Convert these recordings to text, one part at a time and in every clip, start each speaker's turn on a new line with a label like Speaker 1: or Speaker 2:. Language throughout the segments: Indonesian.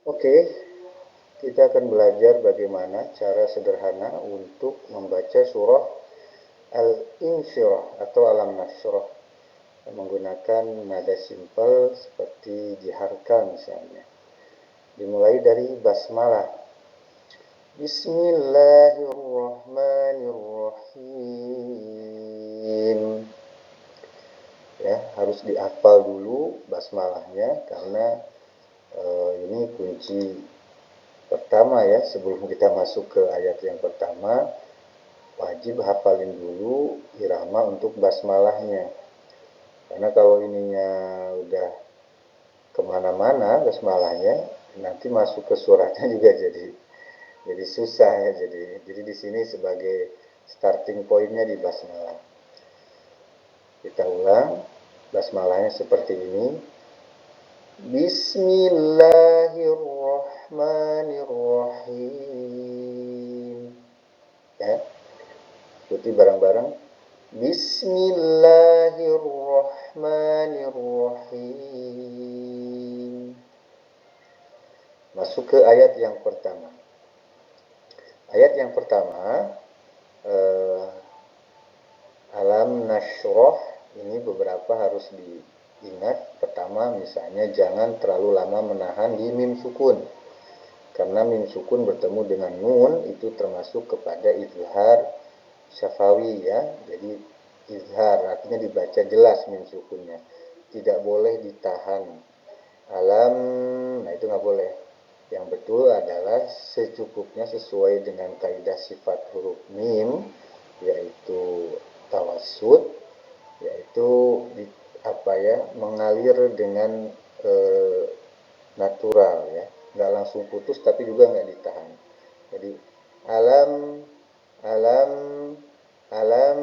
Speaker 1: Oke, kita akan belajar bagaimana cara sederhana untuk membaca surah Al-Insyirah atau Alam Nashrah menggunakan nada simpel seperti diharka misalnya. Dimulai dari basmalah. Bismillahirrahmanirrahim. Ya, harus dihafal dulu basmalahnya karena ini kunci pertama ya. Sebelum kita masuk ke ayat yang pertama, wajib hafalin dulu irama untuk basmalahnya. Karena kalau ininya udah kemana-mana basmalahnya, nanti masuk ke suratnya juga jadi susah ya. Jadi di sini sebagai starting pointnya di basmalah. Kita ulang basmalahnya seperti ini. Bismillahirrahmanirrahim. Ya, ikuti bareng-bareng. Bismillahirrahmanirrahim. Masuk ke ayat yang pertama. Ayat yang pertama, Alam Nashrah, ini beberapa harus diingat. Pertama, misalnya jangan terlalu lama menahan di mim sukun. Karena mim sukun bertemu dengan nun itu termasuk kepada izhar syafawi ya. Jadi izhar artinya dibaca jelas mim sukunnya. Tidak boleh ditahan. Alam, nah itu nggak boleh. Yang betul adalah secukupnya sesuai dengan kaidah sifat huruf mim, yaitu tawassut, yaitu mengalir dengan natural ya, nggak langsung putus tapi juga nggak ditahan. Jadi alam, alam, alam,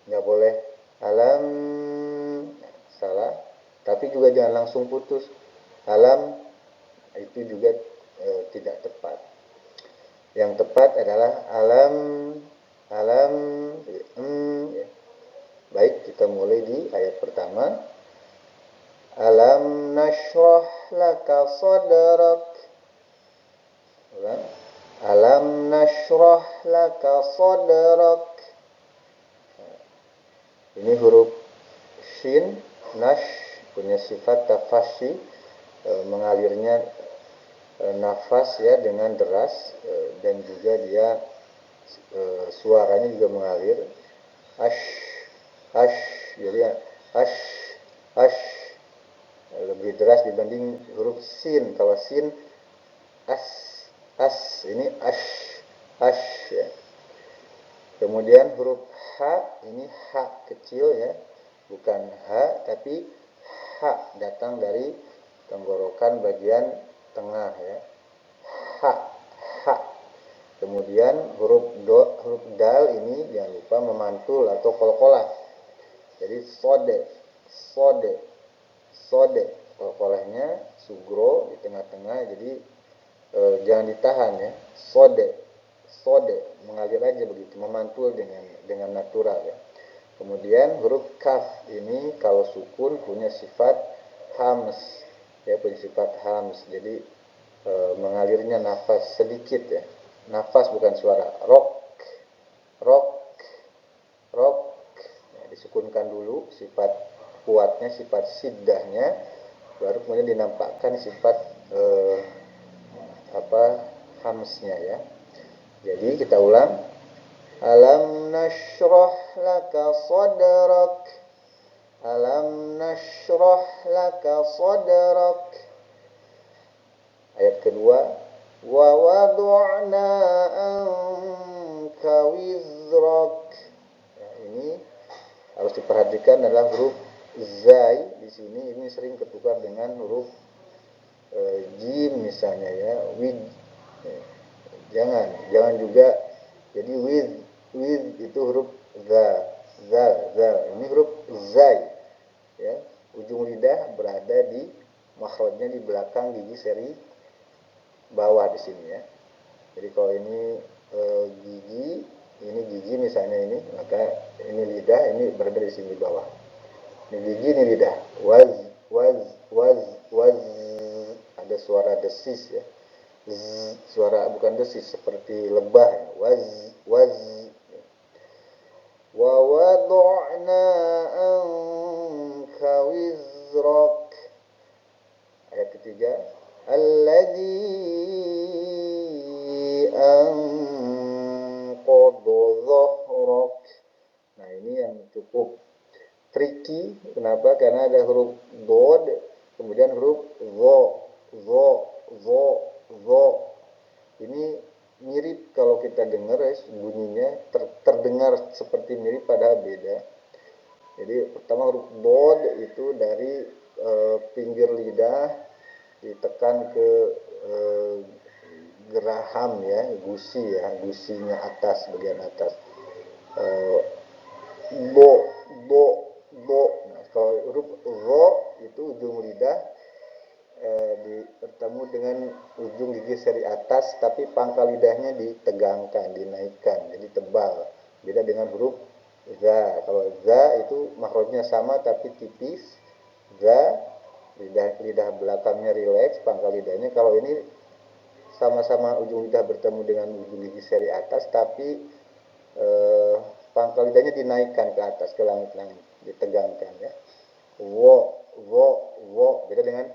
Speaker 1: nggak boleh alam, salah. Tapi juga jangan langsung putus. Alam itu juga tidak tepat. Yang tepat adalah alam, alam, ya. Baik, kita mulai di ayat pertama. Alam nashrah laka sadrak. Ulang. Alam nashrah laka sadrak. Ini huruf shin, nash, punya sifat tafashi, mengalirnya nafas ya dengan deras, dan juga dia suaranya juga mengalir. Ash, ash, jadi ash, ash lebih deras dibanding huruf sin. Kalau sin as, as, ini ash, ash ya. Kemudian huruf H, ini H kecil ya, bukan H, tapi H datang dari tenggorokan bagian tengah ya. H, H. Kemudian huruf dal ini jangan lupa memantul atau kol-kolah. Jadi sode, sode, sode. Kol-kolahnya sugro di tengah-tengah, jadi jangan ditahan ya. Sode, sode, mengalir aja begitu, memantul dengan natural ya. Kemudian huruf kaf ini kalau sukun punya sifat hams ya, punya sifat hams. Jadi mengalirnya nafas sedikit ya. Nafas bukan suara. Rock, rock, rock. Ya, disukunkan dulu sifat kuatnya, sifat siddahnya, baru kemudian dinampakkan sifat hamsnya ya. Jadi kita ulang. Alam nashrah laka sadrak. Alam nashrah laka sadrak. Ayat kedua. Wa wadu'na anka wizrak. Nah, ini harus diperhatikan adalah huruf zai di sini. Ini sering ketukar dengan huruf jim misalnya ya. Jangan juga. Jadi with itu huruf zal. Ini huruf zai ya. Ujung lidah berada di makhrajnya di belakang gigi seri bawah di sini ya. Jadi kalau ini gigi misalnya ini, maka ini lidah, ini berada di sini bawah. Ini gigi, ini lidah. Waz, ada suara desis ya. Suara bukan desis seperti lebah ya. Waz. Wa wada'na anka wizrak. Ayat ketiga, alladzi anqadha dhahrak. Nah, ini yang cukup tricky. Kenapa? Karena ada huruf dod, kemudian huruf zo. Ini mirip kalau kita dengar bunyinya terdengar seperti mirip padahal beda. Jadi pertama huruf dod itu dari pinggir lidah ditekan ke geraham ya, gusinya atas, bagian atas. Bo. Nah, kalau huruf ro itu ujung lidah bertemu dengan ujung gigi seri atas, tapi pangkal lidahnya ditegangkan, dinaikkan, jadi tebal. Beda dengan huruf za. Kalau za itu makrojnya sama tapi tipis. Za lidah belakangnya rileks, pangkal lidahnya. Kalau ini sama-sama ujung lidah bertemu dengan ujung gigi seri atas, tapi pangkal lidahnya dinaikkan ke atas, ke langit-langit, ditegangkan ya. Wo. Beda dengan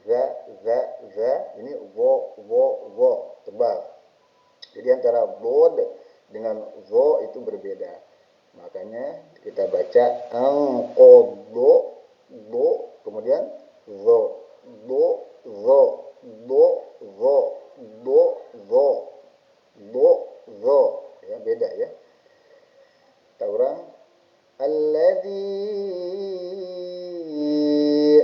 Speaker 1: za. Ini wo, tebal. Jadi antara bod dengan zo itu berbeda. Makanya kita baca angqodho, do, kemudian zo. Do. Ya, beda ya. Kita ulang. Alladzi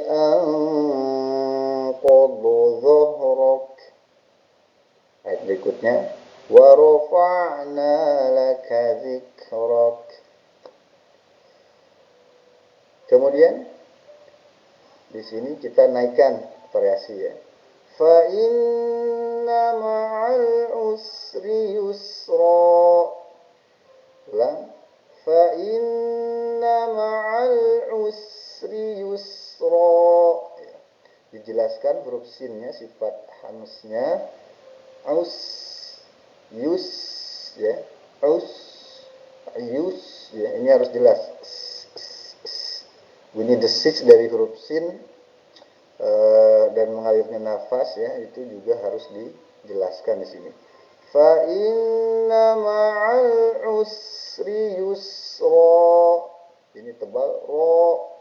Speaker 1: anqadha dhahrak. Ayat berikutnya, wa rafa'na laka dzikrak. Kemudian di sini kita naikkan variasi ya. Fa inna ma'al usri yusra. Ulang. Fa inna ma'al usri yusra. Ya. Dijelaskan huruf sinnya, sifat hamsnya. Aus, yus, ya. Aus, yus, ya. Ini harus jelas. Bunyi desis dari huruf sin dan mengalirnya nafas ya, itu juga harus dijelaskan di sini. Fa inna ma'al usri yusra. Ini tebal ro.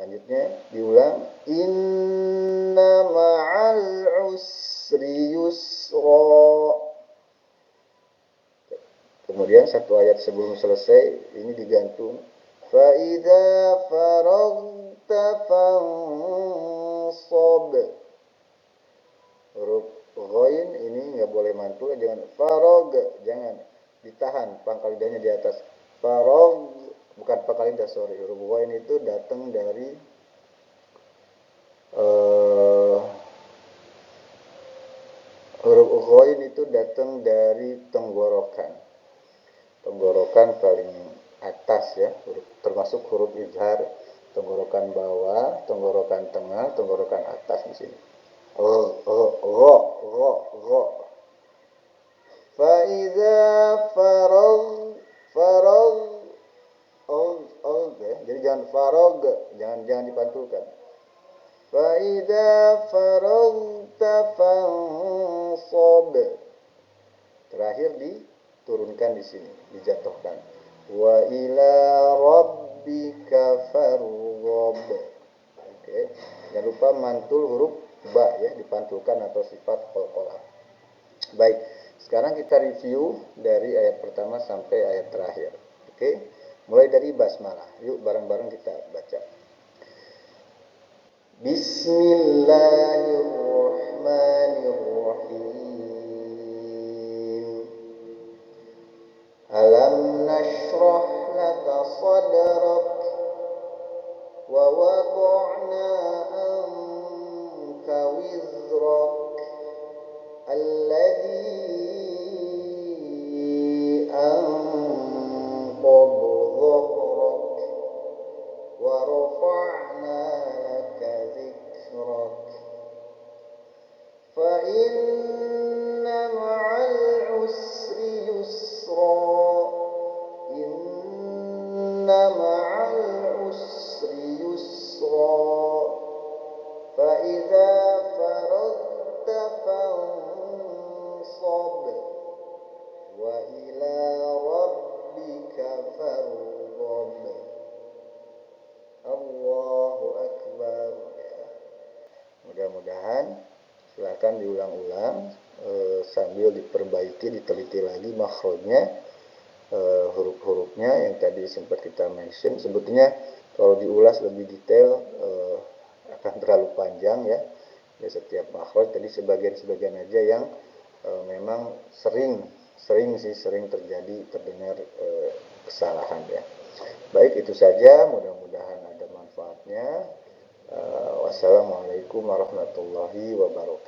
Speaker 1: Lanjutnya diulang. Inna ma'al usri yusra. Kemudian satu ayat sebelum selesai ini digantung. Fa idza faragta fansab. Huruf ghain ini enggak boleh mantul, jangan farag, jangan ditahan pangkal lidahnya di atas. Farag bukan pangkal lidah, sorry. Huruf ghain itu datang dari huruf ghain itu datang dari tenggorokan. Tenggorokan paling atas ya, termasuk huruf izhar, tenggorokan bawah, tenggorokan tengah, tenggorokan atas di sini. Ro. Fa idza farag ya. Jadi jangan farag, jangan dipantulkan. Fa idza faragta fansab. Terakhir diturunkan di sini, dijatuhkan. Wa ila rabbika farghab. Oke. Jangan lupa mantul huruf ba ya, dipantulkan atau sifat qalqalah. Baik, sekarang kita review dari ayat pertama sampai ayat terakhir. Oke. Mulai dari basmalah. Yuk bareng-bareng kita baca. Bismillahirrahmanirrahim. Alam nashrah laka sadrak wa wada'na anka wizrak alladzi anqadha dhahrak wa rafa'na laka dzikrak. inna ma'al usri yusra, inna ma'al usri yusra, fa idza faradta fansab wa ila rabbika farghab. Allahu Akbar. Ya. Mudah-mudahan silakan diulang-ulang sambil diperbaiki, diteliti lagi makhrajnya, huruf-hurufnya yang tadi sempat kita mention. Sebetulnya kalau diulas lebih detail akan terlalu panjang ya. Ya setiap makhraj tadi sebagian-sebagian aja yang memang sering terjadi terdengar kesalahan ya. Baik, itu saja, mudah-mudahan ada manfaatnya. Wassalamualaikum warahmatullahi wabarakatuh.